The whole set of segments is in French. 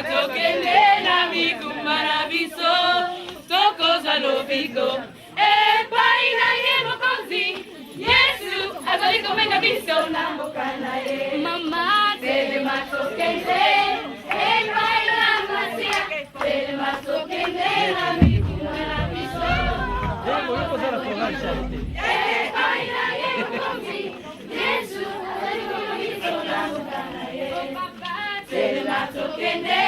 matokende na mikumba na biso tokoza lobiko epaina ye mokonzi Yesu azali komenga biso na mboka na ye mama tele matokende epaina masia tele matokende na mikumba na biso epaina ye mokonzi Yesu azali komenga biso na mboka na ye tele matokende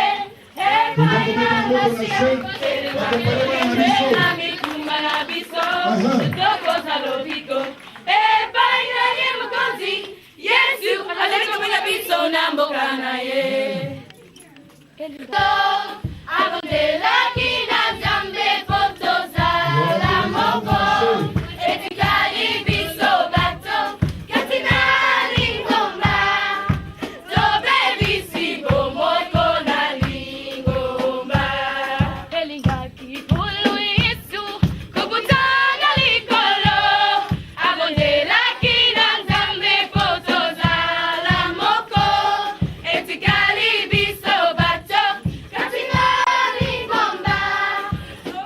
epaina masia tele matokende na mikumba na biso tokoza lobiko epaina ye mokonzi Yesu azali komenga biso na mboka na ye abondelaki na Nzambe po tozala moko etikali biso bato kati na lingomba tobebisi bomoko na lingomba elingaki polo Yesu kokutana likolo abondelaki na Nzambe po tozala moko etikali biso bato kati na lingomba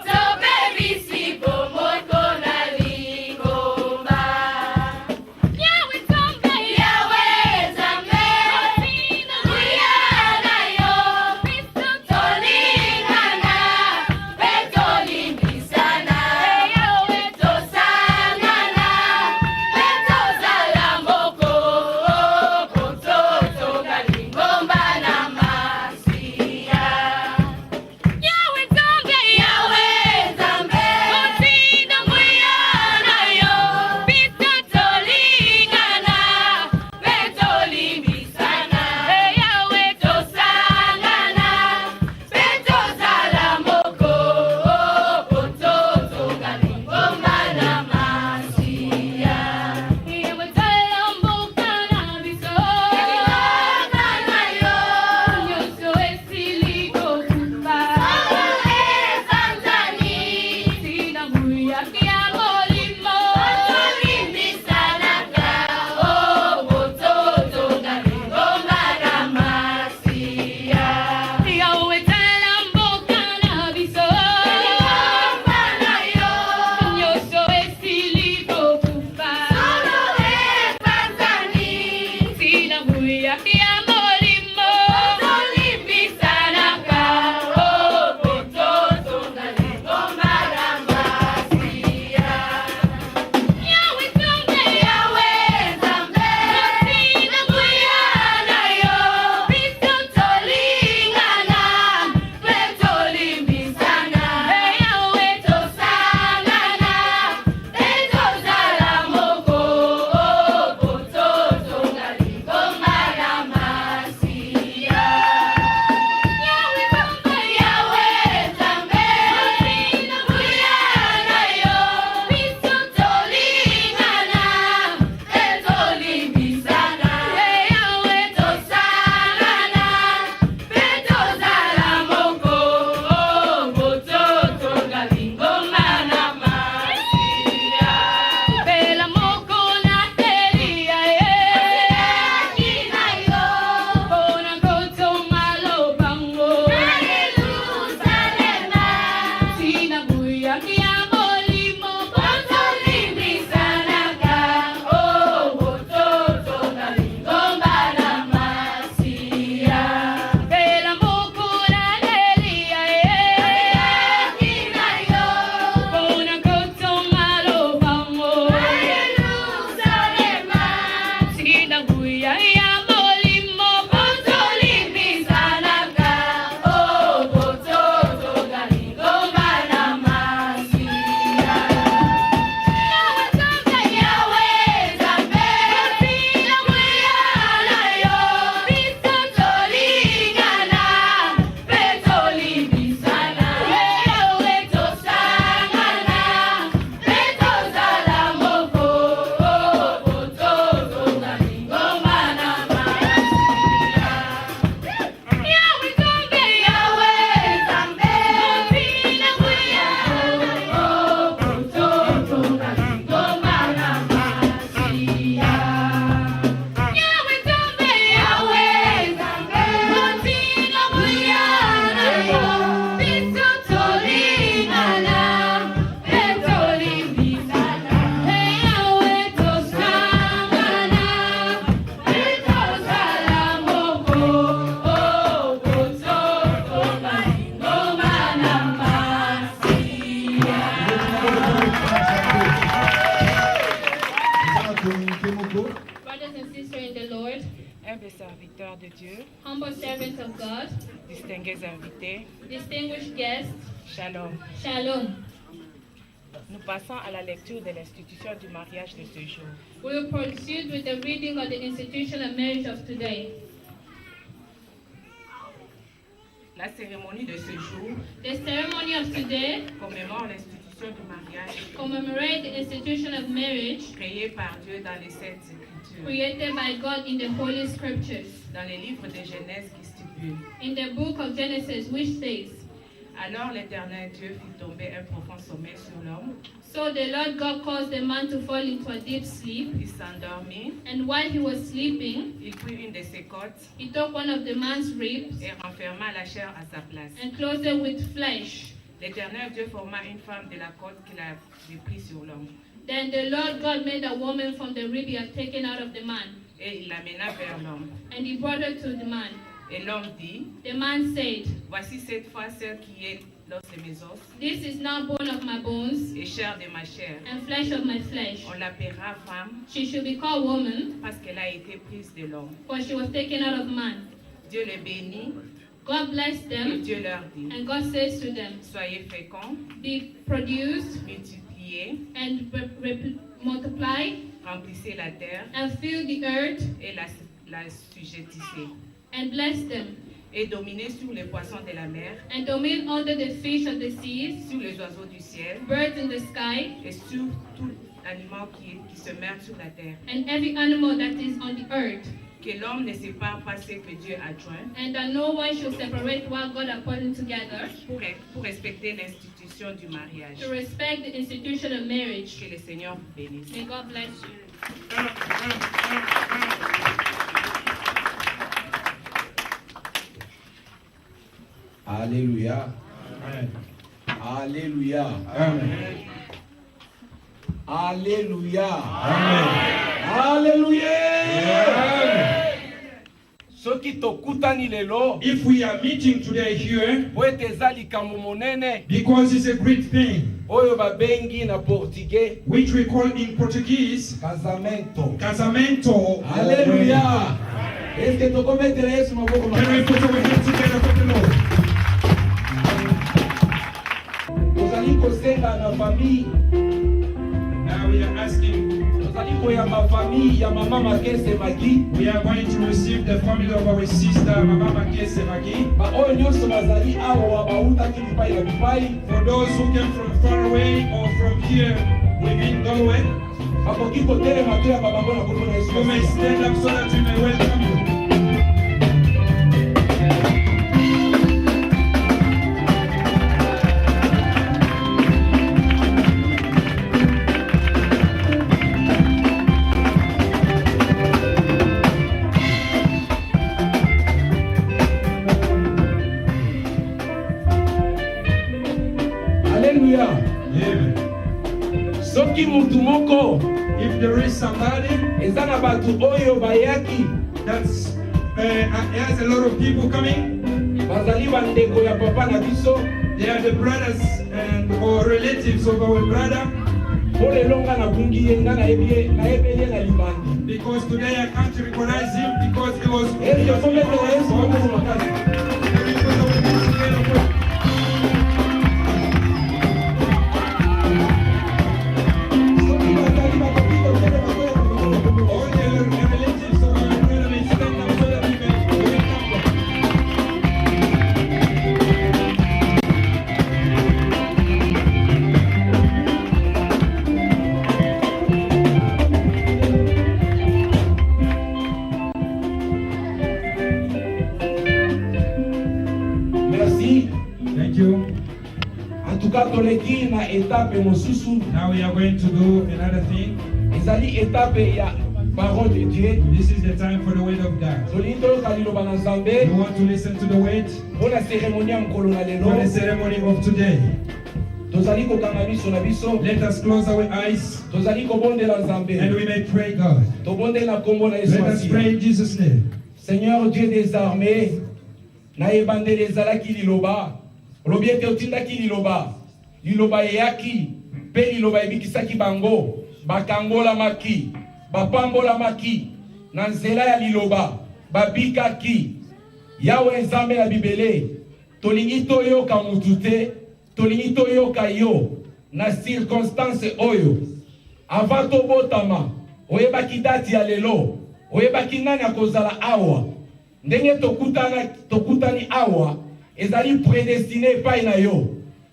tobebisi bomoko na lingomba Yawe Nzambe nguya na yo tolingana pe tolimbisana tosangana pe tozala moko po totonga lingomba na masiya Yawe Nzambe otina nguya na yo biso tolingana pe tolimbisana Yawe tosangana pe tozala moko po totonga lingomba na masiya Yawe tala mboka na biso lingomba na yo nyonso esili kokufa esanzani tina nguya ya molimo tolimbisanaga po totonga lingomba na masiya Yawe tala mboka na biso lingomba na yo nyonso esili kokufa esanzani tina nguya ya molimo tolimbisanaga po totonga lingomba na masiya Yawe Nzambe otina nguya na yo biso tolingana pe tolimbisana Yawe tosangana pe tozala moko po totonga lingomba na masiya Humble serviteur de Dieu, humble servants of God, distingués invités, distinguished guests, Shalom. Shalom. Nous passons à la lecture de l'institution du mariage de ce jour. We will proceed with the reading of the institution of marriage of today. La cérémonie de ce jour The ceremony of today commémore l'institution du mariage commemorates the institution of marriage créée par Dieu dans les Saintes Écritures, created by God in the Holy Scriptures. dans les livres de Genèse qui stipulent. In the book of Genesis, which says, Alors l'Éternel Dieu fit tomber un profond sommeil sur l'homme. so the Lord God caused the man to fall into a deep sleep, Il s'endormit, and while he was sleeping, il prit une de ses côtes he took one of the man's ribs et renferma la chair à sa place. and closed it with flesh. L'Éternel Dieu forma une femme de la côte qu'il avait prise sur l'homme. Then the Lord God made a woman from the rib he had taken out of the man, Et il l'amena vers l'homme. and he brought her to the man. Et l'homme dit, The man said, voici cette fois celle qui est l'os de mes os this is now bone of my bones et chair de ma chair. and flesh of my flesh. On l'appellera femme She should be called woman, parce qu'elle a été prise de l'homme. for she was taken out of man. Dieu les bénit God blessed et them, Dieu leur dit, and God says to them, soyez féconds, be produced multipliez, and multiply remplissez la terre and fill the earth et la sujettissez. and bless them, Et dominez sur les poissons de la mer, and domine under the fish of the seas, sur les oiseaux du ciel birds in the sky, et sur tout animal qui se meurt sur la terre. and every animal that is on the earth, Que l'homme ne sépare pas ce que Dieu a joint and that no one should separate what God has put together, pour respecter l'institution du mariage. to respect the institution of marriage. Que le Seigneur vous bénisse. May God bless you. Alléluia. Amen. Alléluia. Amen. Alléluia. Amen. Alléluia. Amen. Soki tokutani lelo If we are meeting today here, po ete eza likambo monene because it's a great thing, oyo babengi na portugais which we call in Portuguese, casamento. casamento. Alléluia. Est-ce que tokometela Yesu maboko Can we put our hands together for the Lord? tozali kosenga na famille, Now we are asking, tozali koyamba famille ya mama Makese Magi, we are going to receive the family of our sister, Mama Makese Magi. ba oyo nyonso bazali awa bautaki bipai na bipai, For those who came from far away or from here within Galway, bakoki kotelema to ya babango na kombo na Yesu you may Kristo. stand up so that we may welcome you. Alléluia. Amen. Soki mutu moko If there is somebody eza na bato oyo bayaki that's has a lot of people coming, bazali bandeko ya papa na biso, they are the brothers and or relatives of our brother, po lelo nga nabungi ye nga nayebeli ye na libandi. because today I can't recognize him because he was Eske kometela Yesu maboko makasi. Soki bazali bakoki kotelema to ya babango na kombo na All Yesu. the relatives of our brother may stand up so that we may welcome them. Merci. Thank you. En tout cas toleki na etape mosusu, Now we are going to do another thing. ezali etape ya parole de Dieu. This is the time for the word of God. Tolingi toyoka liloba na You Nzambe want to listen to the word mpo na seremoni ya mokolo na for the lelo. ceremony of today. Tozali kokanga miso na biso, Let us close our eyes tozali kobondela and Nzambe, we may pray God. tobondela kombo na Yesu Let us pray Masiya. in Jesus' name. Seigneur Dieu des armées, na ebandeli ezalaki liloba, olobi ete otindaki liloba, liloba eyaki, mpe liloba ebikisaki bango, bakangolamaki, bapambolamaki, na nzela ya liloba, babikaki yawe nzambe na bibele tolingi toyoka mutu te tolingi toyoka yo na circonstance oyo avant tobotama oyebaki dati ya lelo oyebaki nani akozala awa ndenge tokutani awa ezali prédestiné epai na yo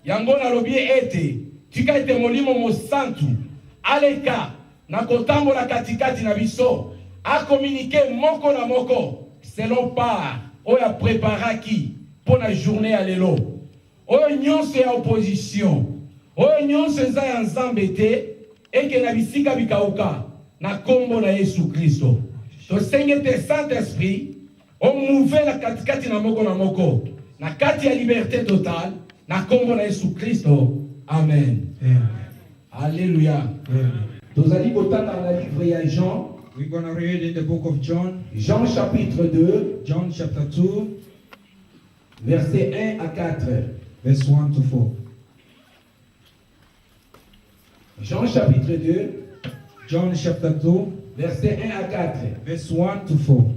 yango nalobi ete tika ete molimo mosantu aleka na kotambola katikati na biso akominike moko na moko selon part oyo apreparaki mpo na journée ya lelo oyo nyonso ya opposition oyo nyonso eza ya nzambe te eke na bisika bikauka na kombo na Yesu Kristo tosenge te Saint-Esprit omouve na katikati na moko na kati ya liberté totale na kombo na Yesu Kristo amen. Alléluia. Tozali kotanga na livre ya Jean. We're going to read in the book of John. Jean chapitre 2. John chapter 2. Verset 1 à 4. Verse 1 to 4. Jean chapitre 2. John chapter 2. Verset 1 à 4. Verse 1 to 4.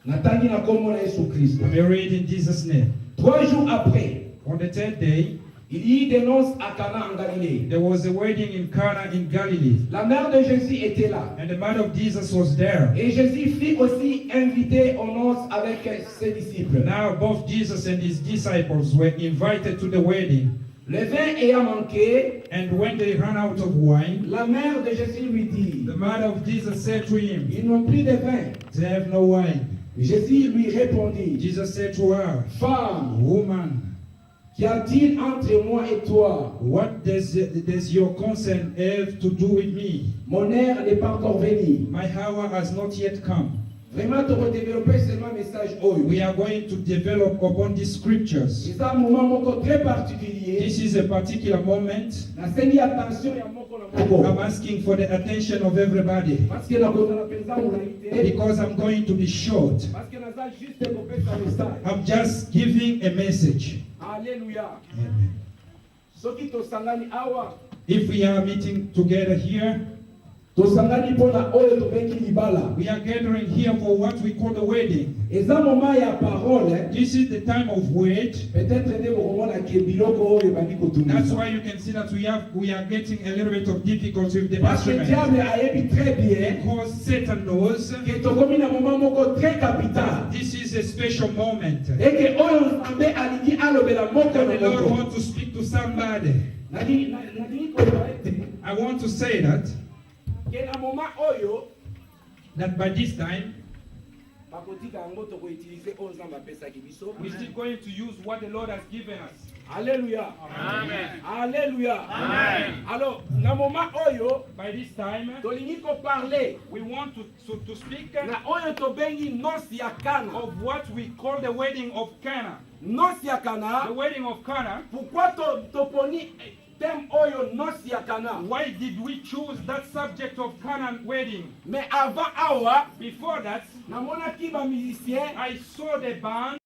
Natangi na kombo na Yesu Kristo. We read in Jesus' name. 3 jours après, On the third day, il y eut des noces à Cana en Galilée. there was a wedding in Cana in Galilee, La mère de Jésus était là. and the mother of Jesus was there. Et Jésus fut aussi invité aux noces avec ses disciples. Now both Jesus and his disciples were invited to the wedding, Le vin ayant manqué, and when they ran out of wine, la mère de Jésus lui dit, the mother of Jesus said to him, ils n'ont plus de vin. "They have no wine." Jésus lui répondit, Jesus said to her, femme, "Woman, qu'y a-t-il entre moi et toi? what does your concern have to do with me? Mon heure n'est pas encore venue. My hour has not yet come." Vraiment, tu vas développer seulement message oyo. We are going to develop upon these scriptures. C'est un moment moko très particulier. This is a particular moment. Nasengi attention ya moko na moko. I'm asking for the attention of everybody, Parce que nakozala penza mulaite. because I'm going to be short. Parce que naza juste kopesa message. I'm just giving a message. Alléluia. Soki tosangani awa, If we are meeting together here, tosangani mpona oyo tobengi libala. we are gathering here for what we call the wedding. Eza moment ya parole. This is the time of word. Peut-être nde bokomona ke biloko oyo ebandi That's kotunisa. why you can see that we are getting a little bit of difficulty with the Parce que instrument. diable ayebi très bien Because Satan knows ke tokomi na moment moko très capital. this is a special moment. Eke oyo nzambe alingi alobela moko And na the Lord moko. wants to speak to somebody. Nalingi koloba ete I want to say that ke na moment oyo by this time bakotika yango tokoutilize oyo nzambe apesaki biso. we're still going to use what the Lord has given us. Alléluia. Amen. Alléluia. Amen. Alors, na moment oyo By this time tolingi koparle we want to speak na oyo tobengi nosi ya Kana. of what we call the wedding of Cana. Nosi ya The Kana. wedding of Cana. Pourquoi toponi thème oyo nosi ya Kana? Why did we choose that subject of Cana wedding? Mais avant awa, Before that, namonaki ba musicien I saw the band